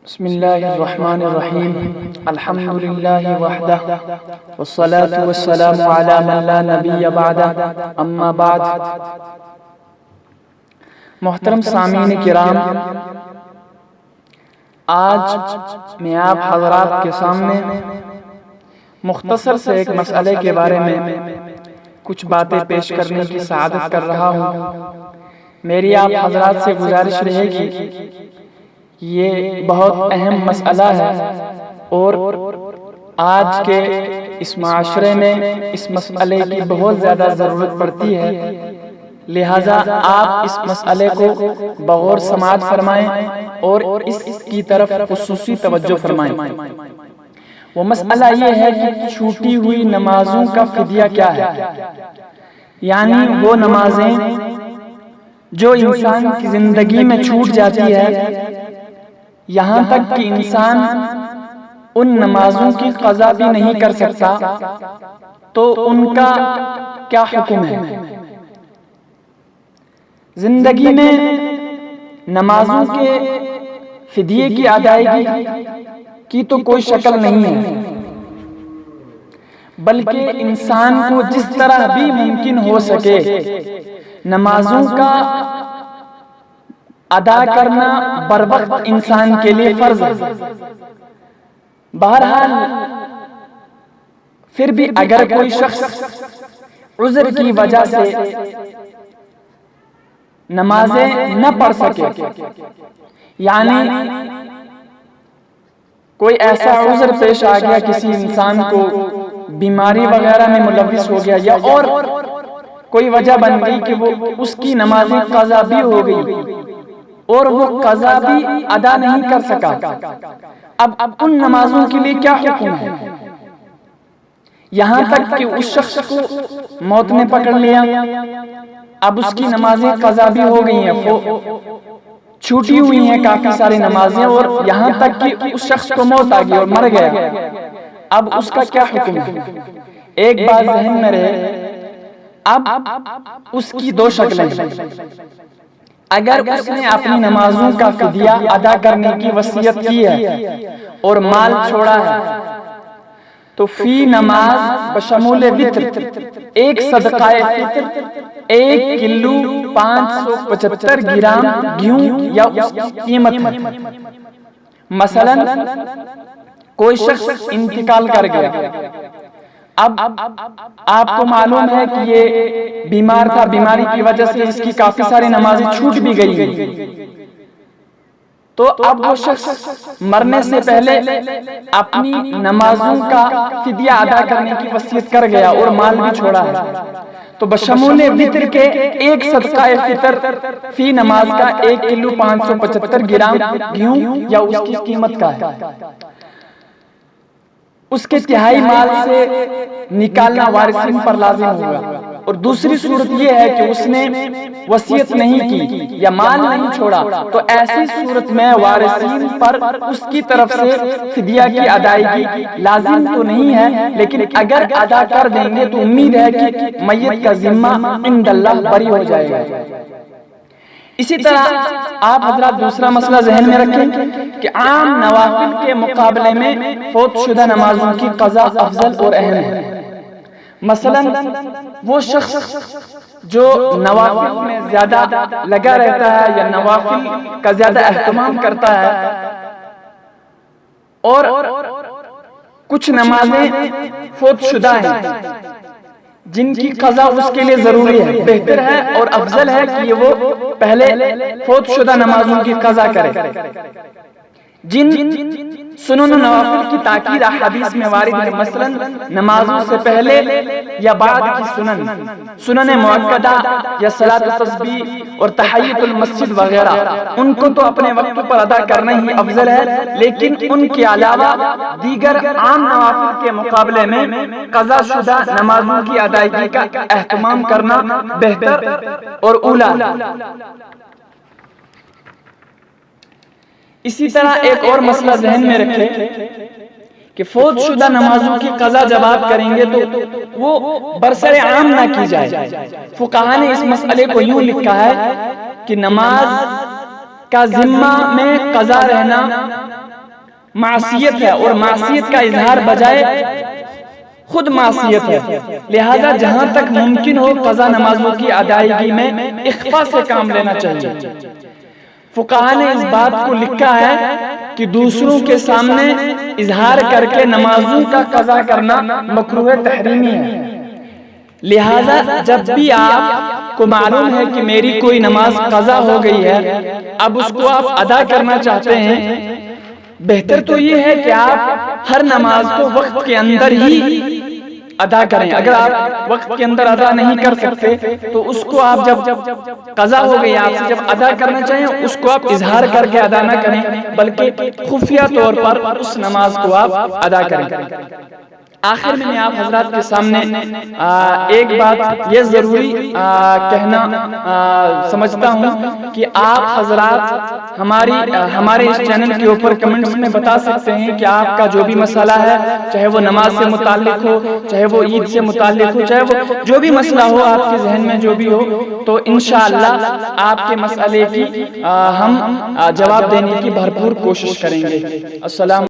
بسم اللہ الرحمن الرحیم الحمد للہ وحدہ والصلاة والسلام علی من لا نبی بعدہ اما بعد۔ محترم سامعین کرام، آج میں آپ حضرات کے سامنے مختصر سے ایک مسئلے کے بارے میں کچھ باتیں پیش کرنے کی سعادت کر رہا ہوں۔ میری آپ حضرات سے گزارش رہے گی، یہ بہت اہم مسئلہ ہے اور آج کے اس معاشرے میں اس مسئلے کی بہت زیادہ ضرورت پڑتی ہے، لہٰذا آپ اس مسئلے کو بغور سماعت فرمائیں اور اس کی طرف خصوصی توجہ فرمائیں۔ وہ مسئلہ یہ ہے کہ چھوٹی ہوئی نمازوں کا فدیہ کیا ہے، یعنی وہ نمازیں جو انسان کی زندگی میں چھوٹ جاتی ہے، یہاں تک کہ انسان ان نمازوں کی قضا بھی نہیں کر سکتا، تو ان کا کیا حکم ہے؟ زندگی میں نمازوں کے فدیے کی ادائیگی کی تو کوئی شکل نہیں ہے، بلکہ انسان کو جس طرح بھی ممکن ہو سکے نمازوں کا ادا کرنا بر وقت انسان کے لیے فرض ہے۔ بہرحال پھر بھی اگر کوئی شخص عذر کی وجہ سے نمازیں نہ پڑھ سکے، یعنی کوئی ایسا عذر پیش آ گیا، کسی انسان کو بیماری وغیرہ میں ملوث ہو گیا، یا اور کوئی وجہ بن گئی کہ وہ اس کی نمازیں قضا بھی ہو گئی اور وہ قضا بھی ادا نہیں کر سکا، اب ان نمازوں کے لیے کیا حکم ہے؟ یہاں تک کہ اس شخص کو موت نے پکڑ لیا، اب اس کی نمازیں قضا بھی ہو گئی ہیں، چھوٹی ہوئی ہیں کافی ساری نمازیں، اور یہاں تک کہ اس شخص کو موت آ گئی اور مر گیا، اب اس کا کیا حکم ہے؟ ایک بات ذہن میں رہے، اب اس کی دو شکلیں ہیں۔ اگر اس نے اپنی نمازوں کا فدیہ ادا کرنے کی وصیت کی ہے اور مال چھوڑا ہے، تو فی نماز بشمول وطر ایک صدقہ فطر 1 کلو 575 گرام گیہوں یا اس کی قیمت ہے۔ مثلا کوئی شخص انتقال کر گیا، اب آپ کو معلوم ہے کہ یہ بیمار تھا، بیماری کی وجہ سے اس کی کافی ساری نمازیں چھوٹ بھی گئی، تو اب وہ شخص مرنے سے پہلے اپنی نمازوں کا فدیہ ادا کرنے کی وصیت کر گیا اور مال بھی چھوڑا ہے، تو بشمول وطر کے ایک صدقہ فطر فی نماز کا 1 کلو 575 گرام گیہوں یا اس کی قیمت کا ہے، اس کے تہائی مال سے نکالنا وارثین پر لازم ہوگا۔ اور دوسری صورت یہ ہے کہ اس نے وصیت نہیں کی یا مال نہیں چھوڑا، تو ایسی صورت میں وارثین پر اس کی طرف سے فدیہ کی ادائیگی لازم تو نہیں ہے، لیکن اگر ادا کر دیں گے تو امید ہے کہ میت کا ذمہ عند اللہ بری ہو جائے گا۔ اسی طرح آپ حضرات دوسرا مسئلہ ذہن میں رکھیں کہ عام نوافل کے مقابلے میں فوت شدہ نمازوں کی قضا افضل اور اہم ہے۔ مثلا وہ شخص جو نوافل میں زیادہ لگا رہتا ہے یا نوافل کا زیادہ اہتمام کرتا ہے، اور کچھ نمازیں فوت شدہ ہیں جن کی قضا اس کے لیے ضروری ہے، بہتر ہے اور افضل ہے کہ وہ پہلے فوت شدہ نمازوں کی قضا کرے۔ جن سنن نوافل کی تاکید احادیث میں وارد ہے، مثلا نمازوں سے پہلے یا بعد کی سنن مؤکدہ یا صلاۃ التسبیح اور تحیۃ المسجد وغیرہ، ان کو تو اپنے وقت پر ادا کرنا ہی افضل ہے، لیکن ان کے علاوہ دیگر عام نوافل کے مقابلے میں قضا شدہ نمازوں کی ادائیگی کا اہتمام کرنا بہتر اور اولیٰ۔ اسی طرح ایک اور مسئلہ ذہن میں رکھیں کہ فوت شدہ نمازوں کی قضا جب آپ کریں گے تو وہ برسر عام نہ کی جائے۔ فقہاء نے اس مسئلے کو یوں لکھا ہے کہ نماز کا ذمہ میں قضا رہنا معصیت ہے اور معصیت کا اظہار بجائے خود معصیت ہے، لہذا جہاں تک ممکن ہو قضا نمازوں کی ادائیگی میں اخفاء سے کام لینا چاہیے۔ فقہاء نے اس بات کو لکھا ہے کہ دوسروں کے سامنے اظہار کر کے نمازوں کا قضا کرنا مکروہ تحریمی ہے، لہذا جب بھی آپ کو معلوم ہے کہ میری کوئی نماز قضا ہو گئی ہے، اب اس کو آپ ادا کرنا چاہتے ہیں، بہتر تو یہ ہے کہ آپ ہر نماز کو وقت کے اندر ہی ادا کریں۔ اگر آپ وقت کے اندر ادا نہیں کر سکتے تو اس کو آپ جب قضا ہو گئی آپ سے جب ادا کرنا چاہیں اس کو آپ اظہار کر کے ادا نہ کریں بلکہ خفیہ طور پر اس نماز کو آپ ادا کریں۔ آخر میں آپ حضرات کے سامنے ایک بات یہ ضروری کہنا سمجھتا ہوں کہ آپ حضرات ہمارے اس چینل کے اوپر کمنٹس میں بتا سکتے ہیں کہ آپ کا جو بھی مسئلہ ہے، چاہے وہ نماز سے متعلق ہو، چاہے وہ عید سے متعلق ہو، چاہے وہ جو بھی مسئلہ ہو آپ کے ذہن میں جو بھی ہو، تو انشاءاللہ آپ کے مسئلے کی ہم جواب دینے کی بھرپور کوشش کریں گے۔ السلام